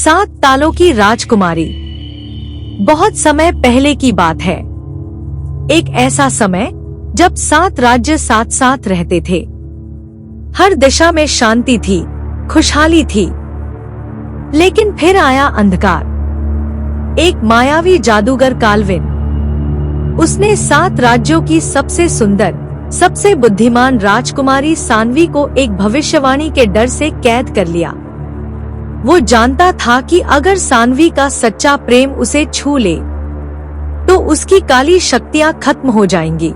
7 तालों की राजकुमारी। बहुत समय पहले की बात है। एक ऐसा समय जब 7 राज्य साथ साथ रहते थे। हर दिशा में शांति थी, खुशहाली थी। लेकिन फिर आया अंधकार। एक मायावी जादूगर काल्विन। उसने 7 राज्यों की सबसे सुंदर, सबसे बुद्धिमान राजकुमारी सान्वी को एक भविष्यवाणी के डर से कैद कर लिया। वो जानता था कि अगर सान्वी का सच्चा प्रेम उसे छू ले तो उसकी काली शक्तियां खत्म हो जाएंगी।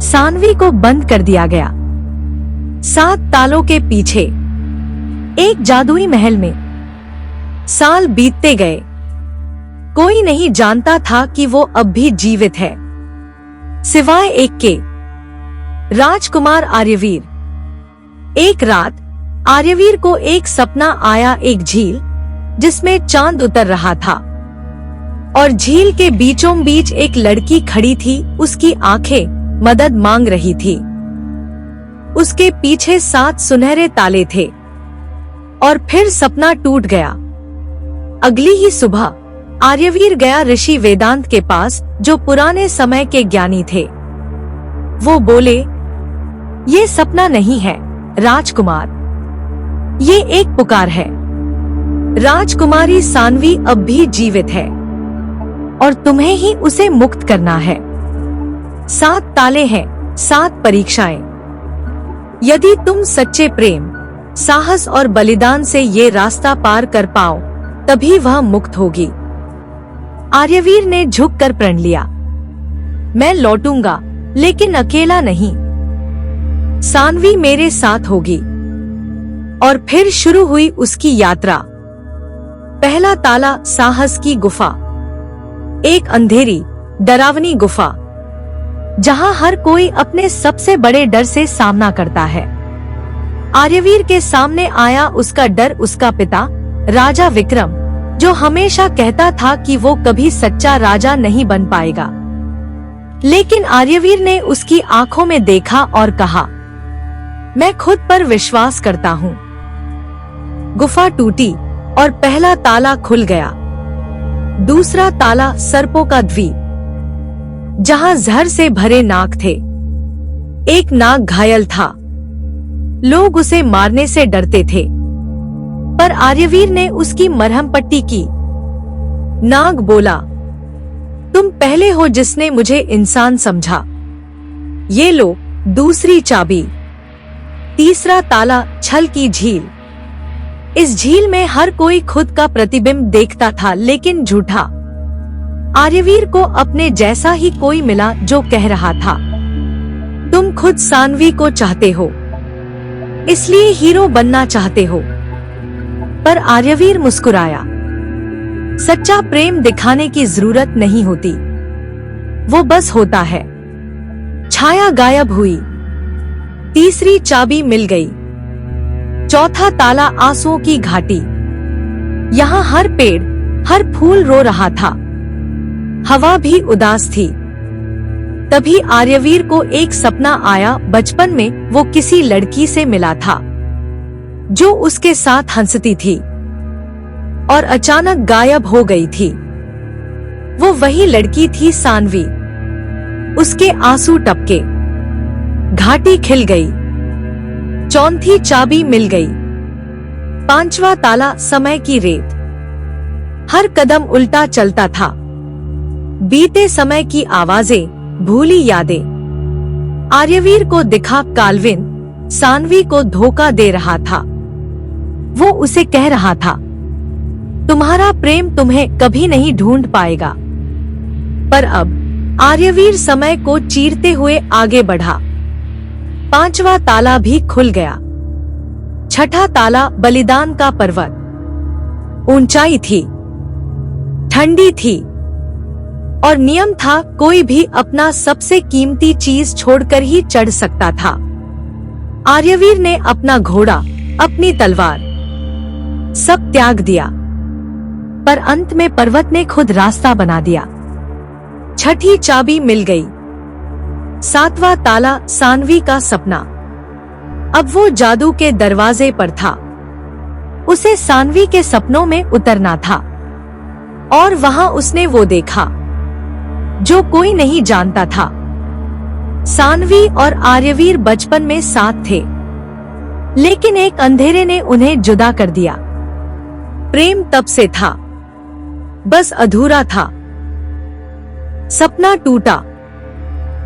सान्वी को बंद कर दिया गया 7 तालों के पीछे, एक जादुई महल में। साल बीतते गए। कोई नहीं जानता था कि वो अब भी जीवित है, सिवाय एक के, राजकुमार आर्यवीर। एक रात आर्यवीर को एक सपना आया, एक झील जिसमें चांद उतर रहा था और झील के बीचों बीच एक लड़की खड़ी थी। उसकी आंखें मदद मांग रही थी। उसके पीछे 7 सुनहरे ताले थे। और फिर सपना टूट गया। अगली ही सुबह आर्यवीर गया ऋषि वेदांत के पास, जो पुराने समय के ज्ञानी थे। वो बोले, ये सपना नहीं है राजकुमार, ये एक पुकार है। राजकुमारी सान्वी अब भी जीवित है और तुम्हें ही उसे मुक्त करना है। 7 ताले हैं, 7 परीक्षाएं। यदि तुम सच्चे प्रेम, साहस और बलिदान से ये रास्ता पार कर पाओ, तभी वह मुक्त होगी। आर्यवीर ने झुककर प्रण लिया, मैं लौटूंगा, लेकिन अकेला नहीं। सान्वी मेरे साथ होगी। और फिर शुरू हुई उसकी यात्रा। पहला ताला, साहस की गुफा। एक अंधेरी, डरावनी गुफा, जहां हर कोई अपने सबसे बड़े डर से सामना करता है। आर्यवीर के सामने आया उसका डर, उसका पिता राजा विक्रम, जो हमेशा कहता था कि वो कभी सच्चा राजा नहीं बन पाएगा। लेकिन आर्यवीर ने उसकी आंखों में देखा और कहा, मैं खुद पर विश्वास करता हूँ। गुफा टूटी और पहला ताला खुल गया। दूसरा ताला, सर्पों का द्वीप, जहां जहर से भरे नाग थे। एक नाग घायल था। लोग उसे मारने से डरते थे, पर आर्यवीर ने उसकी मरहम पट्टी की। नाग बोला, तुम पहले हो जिसने मुझे इंसान समझा। ये लो दूसरी चाबी। तीसरा ताला, छल की झील। इस झील में हर कोई खुद का प्रतिबिंब देखता था, लेकिन झूठा। आर्यवीर को अपने जैसा ही कोई मिला, जो कह रहा था, तुम खुद सान्वी को चाहते हो, इसलिए हीरो बनना चाहते हो। पर आर्यवीर मुस्कुराया। सच्चा प्रेम दिखाने की जरूरत नहीं होती, वो बस होता है। छाया गायब हुई। तीसरी चाबी मिल गई। चौथा ताला, आंसुओं की घाटी। यहाँ हर पेड़, हर फूल रो रहा था। हवा भी उदास थी। तभी आर्यवीर को एक सपना आया। बचपन में वो किसी लड़की से मिला था, जो उसके साथ हंसती थी और अचानक गायब हो गई थी। वो वही लड़की थी, सान्वी। उसके आंसू टपके, घाटी खिल गई। चौथी चाबी मिल गई। 5वां ताला, समय की रेत। हर कदम उल्टा चलता था। बीते समय की आवाजें, भूली यादें। आर्यवीर को दिखा काल्विन सान्वी को धोखा दे रहा था। वो उसे कह रहा था, तुम्हारा प्रेम तुम्हें कभी नहीं ढूंढ पाएगा। पर अब आर्यवीर समय को चीरते हुए आगे बढ़ा। 5वां ताला भी खुल गया। 6ठा ताला, बलिदान का पर्वत। ऊंचाई थी, ठंडी थी और नियम था, कोई भी अपना सबसे कीमती चीज छोड़कर ही चढ़ सकता था। आर्यवीर ने अपना घोड़ा, अपनी तलवार, सब त्याग दिया। पर अंत में पर्वत ने खुद रास्ता बना दिया। 6ठी चाबी मिल गई। 7वां ताला, सान्वी का सपना। अब वो जादू के दरवाजे पर था। उसे सानवी के सपनों में उतरना था और वहां उसने वो देखा जो कोई नहीं जानता था। सानवी और आर्यवीर बचपन में साथ थे, लेकिन एक अंधेरे ने उन्हें जुदा कर दिया। प्रेम तब से था, बस अधूरा था। सपना टूटा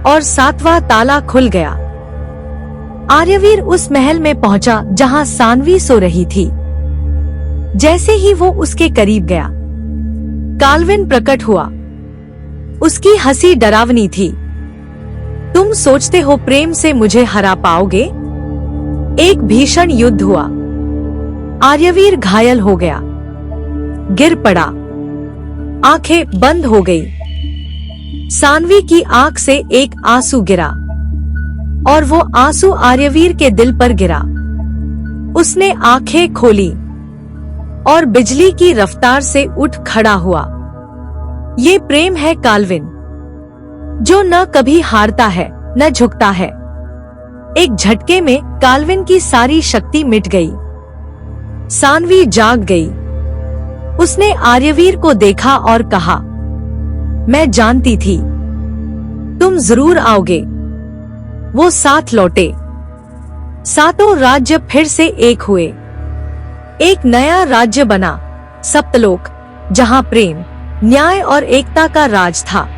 और 7वां ताला खुल गया। आर्यवीर उस महल में पहुंचा जहां सानवी सो रही थी। जैसे ही वो उसके करीब गया, काल्विन प्रकट हुआ। उसकी हंसी डरावनी थी। तुम सोचते हो प्रेम से मुझे हरा पाओगे? एक भीषण युद्ध हुआ। आर्यवीर घायल हो गया, गिर पड़ा, आंखें बंद हो गई। सानवी की आंख से एक आंसू गिरा और वो आंसू आर्यवीर के दिल पर गिरा। उसने आंखें खोली और बिजली की रफ्तार से उठ खड़ा हुआ। ये प्रेम है काल्विन, जो न कभी हारता है न झुकता है। एक झटके में काल्विन की सारी शक्ति मिट गई। सानवी जाग गई। उसने आर्यवीर को देखा और कहा, मैं जानती थी तुम जरूर आओगे। वो साथ लौटे। 7 राज्य फिर से एक हुए। एक नया राज्य बना, सप्तलोक, जहां प्रेम, न्याय और एकता का राज था।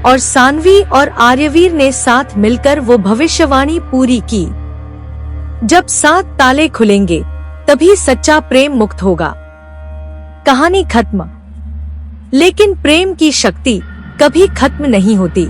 और सानवी और आर्यवीर ने साथ मिलकर वो भविष्यवाणी पूरी की। जब 7 ताले खुलेंगे, तभी सच्चा प्रेम मुक्त होगा। कहानी खत्म, लेकिन प्रेम की शक्ति कभी खत्म नहीं होती।